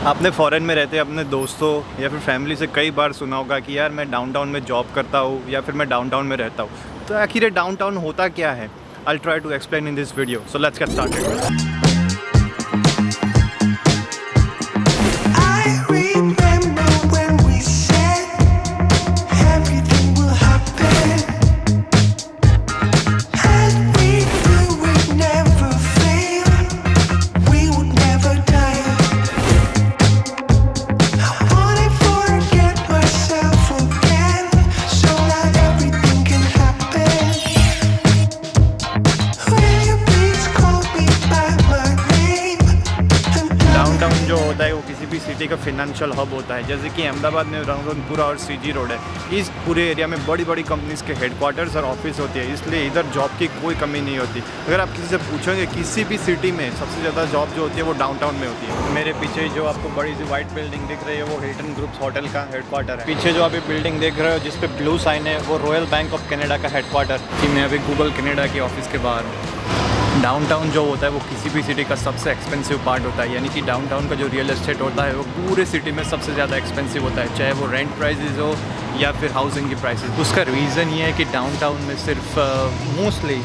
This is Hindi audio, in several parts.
आपने फ़ॉरेन में रहते अपने दोस्तों या फिर फैमिली से कई बार सुना होगा कि यार मैं डाउनटाउन में जॉब करता हूँ या फिर मैं डाउनटाउन में रहता हूँ। तो आखिर ये डाउनटाउन होता क्या है? I will try to explain in this video, so let's get started. Downtown जो होता है वो किसी भी सिटी का फिनेंशियल हब होता है। जैसे कि अहमदाबाद में रंगनपुरा और सीजी रोड है, इस पूरे एरिया में बड़ी बड़ी कंपनीज़ के हेडक्वार्टर्स और ऑफिस होती है, इसलिए इधर जॉब की कोई कमी नहीं होती। अगर आप किसी से पूछोगे किसी भी सिटी में सबसे ज़्यादा जॉब जो होती है वो डाउनटाउन में होती है। मेरे पीछे जो आपको बड़ी सी वाइट बिल्डिंग दिख रही है वो हिल्टन ग्रुप्स होटल का हेडक्वार्टर है। पीछे जो अभी बिल्डिंग देख रहे हो जिस पे ब्लू साइन है वो रॉयल बैंक ऑफ कनाडा का हेडक्वार्टर कि मैं अभी गूगल कनाडा के ऑफिस के बाहर हूँ। डाउनटाउन जो होता है वो किसी भी सिटी का सबसे एक्सपेंसिव पार्ट होता है, यानी कि डाउनटाउन का जो रियल एस्टेट होता है वो पूरे सिटी में सबसे ज़्यादा एक्सपेंसिव होता है, चाहे वो रेंट प्राइसेस हो या फिर हाउसिंग की प्राइसेस। उसका रीज़न ये है कि डाउनटाउन में सिर्फ मोस्टली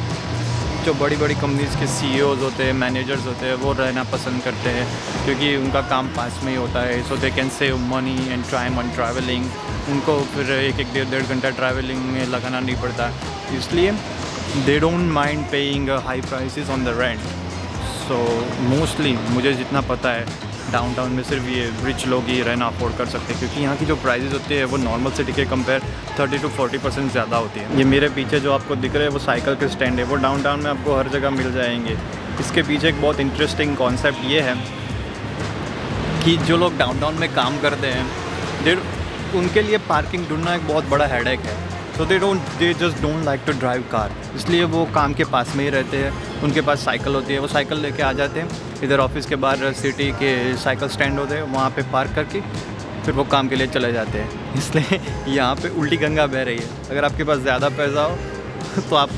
जो बड़ी बड़ी कंपनीज़ के CEOs होते हैं, मैनेजर्स होते हैं, वो रहना पसंद करते हैं क्योंकि उनका काम पास में ही होता है, so they can save money and time on travelling. उनको फिर एक डेढ़ घंटा ट्रैवलिंग में लगाना नहीं पड़ता, इसलिए they don't mind paying high prices on the rent. So mostly मुझे जितना पता है डाउनटाउन में सिर्फ ये रिच लोग ही रहना अफोर्ड कर सकते हैं क्योंकि यहाँ की जो प्राइसेस होती है वो नॉर्मल सिटी के कंपेयर 30 to 40% ज़्यादा होती है। ये मेरे पीछे जो आपको दिख रहे हैं वो साइकिल के स्टैंड है, वो डाउनटाउन में आपको हर जगह मिल जाएंगे। इसके पीछे एक बहुत इंटरेस्टिंग कॉन्सेप्ट ये है कि जो लोग डाउनटाउन में काम करते हैं उनके लिए पार्किंग ढूंढना एक बहुत बड़ा हेडेक है। So they just don't like to drive car, इसलिए वो काम के पास में ही रहते हैं। उनके पास साइकिल होती है, वो साइकिल लेके आ जाते हैं इधर ऑफिस के बाहर सिटी के साइकिल स्टैंड होते हैं, वहाँ पे पार्क करके फिर वो काम के लिए चले जाते हैं। इसलिए यहाँ पे उल्टी गंगा बह रही है। अगर आपके पास ज़्यादा पैसा हो तो आप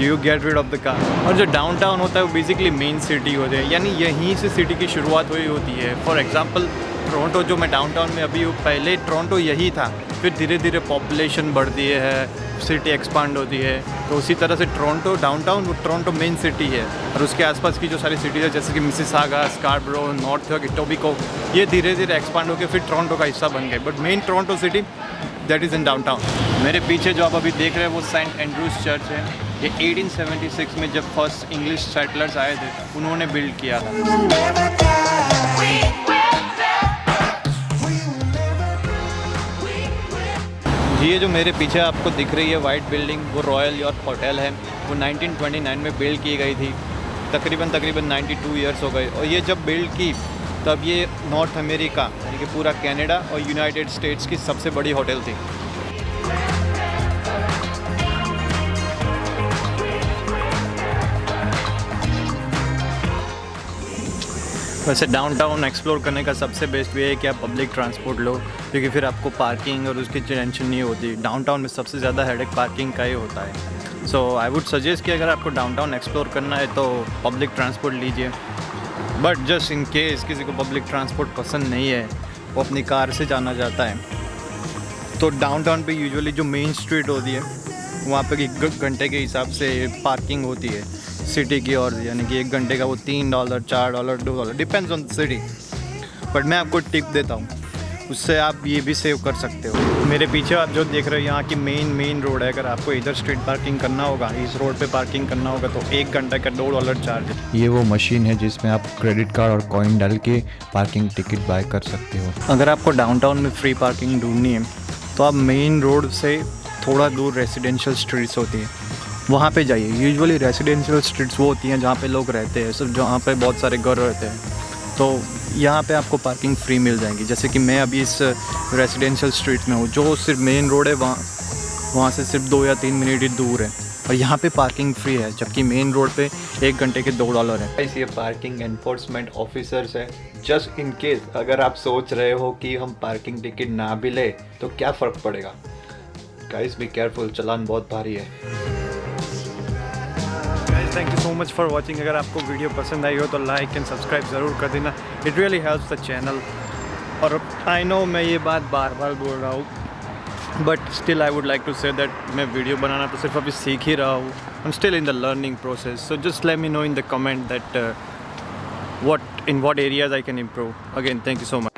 you get rid of the car. और जो डाउनटाउन होता है वो बेसिकली मेन सिटी होती है, यानी यहीं से सिटी की शुरुआत हुई होती है। फॉर एग्ज़ाम्पल टोरंटो जो मैं डाउनटाउन में अभी हूँ, पहले टोरंटो यही था, फिर धीरे धीरे पॉपुलेशन बढ़ती है, सिटी एक्सपांड होती है, तो उसी तरह से टोरंटो डाउनटाउन वो टोरंटो मेन सिटी है और उसके आसपास की जो सारी सिटीज़ है जैसे कि मिसिसागा, स्कारबरो, नॉर्थ इटोबिको, ये धीरे धीरे एक्सपांड होकर फिर टोरंटो का हिस्सा बन गए। But main Toronto city that is in downtown. मेरे पीछे जो आप अभी देख रहे हैं वो सेंट एंड्रूज चर्च है। ये 1876 में जब फर्स्ट इंग्लिश सेटलर्स आए थे उन्होंने बिल्ड किया था। ये जो मेरे पीछे आपको दिख रही है वाइट बिल्डिंग वो रॉयल यॉर्क होटल है। वो 1929 में बिल्ड की गई थी, तकरीबन 92 ईयर्स हो गए। और ये जब बिल्ड की तब ये नॉर्थ अमेरिका यानी कि पूरा कनाडा और यूनाइटेड स्टेट्स की सबसे बड़ी होटल थी। वैसे डाउनटाउन एक्सप्लोर करने का सबसे बेस्ट वे है कि आप पब्लिक ट्रांसपोर्ट लो, क्योंकि फिर आपको पार्किंग और उसकी टेंशन नहीं होती। डाउनटाउन में सबसे ज़्यादा हेडेक पार्किंग का ही होता है। सो आई वुड सजेस्ट कि अगर आपको डाउनटाउन एक्सप्लोर करना है तो पब्लिक ट्रांसपोर्ट लीजिए। बट जस्ट इन केस किसी को पब्लिक ट्रांसपोर्ट पसंद नहीं है, वो अपनी कार से जाना चाहता है, तो डाउनटाउन पे यूजुअली जो मेन स्ट्रीट होती है वहाँ पे 1 घंटे के हिसाब से पार्किंग होती है सिटी की, और यानी कि 1 घंटे का वो $3, $4, $2, depends on the city. But मैं आपको टिप देता हूँ, उससे आप ये भी सेव कर सकते हो। मेरे पीछे आप जो देख रहे हो यहाँ की मेन रोड है। अगर आपको इधर स्ट्रीट पार्किंग करना होगा, इस रोड पे पार्किंग करना होगा तो 1 घंटे का $2 चार्ज है। ये वो मशीन है जिसमें आप क्रेडिट कार्ड और कॉइन डाल के पार्किंग टिकट बाय कर सकते हो। अगर आपको डाउनटाउन में फ्री पार्किंग ढूंढनी है तो आप मेन रोड से थोड़ा दूर रेसिडेंशियल स्ट्रीट्स होती हैं, वहाँ पे जाइए। यूजुअली रेसिडेंशियल स्ट्रीट्स वो होती हैं जहाँ पे लोग रहते हैं, सिर्फ जहाँ पे बहुत सारे घर रहते हैं, तो यहाँ पे आपको पार्किंग फ्री मिल जाएगी। जैसे कि मैं अभी इस रेसिडेंशियल स्ट्रीट में हूँ, जो सिर्फ मेन रोड है वहाँ से सिर्फ 2 या 3 मिनट ही दूर है, और यहाँ पे पार्किंग फ्री है, जबकि मेन रोड पे 1 घंटे के $2 है। ये पार्किंग एनफोर्समेंट ऑफिसर्स है। जस्ट इन केस अगर आप सोच रहे हो कि हम पार्किंग टिकट ना भी ले तो क्या फ़र्क पड़ेगा, गाइस बी केयरफुल, चालान बहुत भारी है। Thank you so much for watching. अगर आपको वीडियो पसंद आई हो तो लाइक एंड सब्सक्राइब ज़रूर कर देना, it really helps the channel. और आई नो मैं ये बात बार बार बोल रहा हूँ, but still I would like to say that मैं वीडियो बनाना तो सिर्फ अभी सीख ही रहा हूँ. I am still in the learning process. So just let me know in the comment that what in what areas I can improve. Again, thank you so much.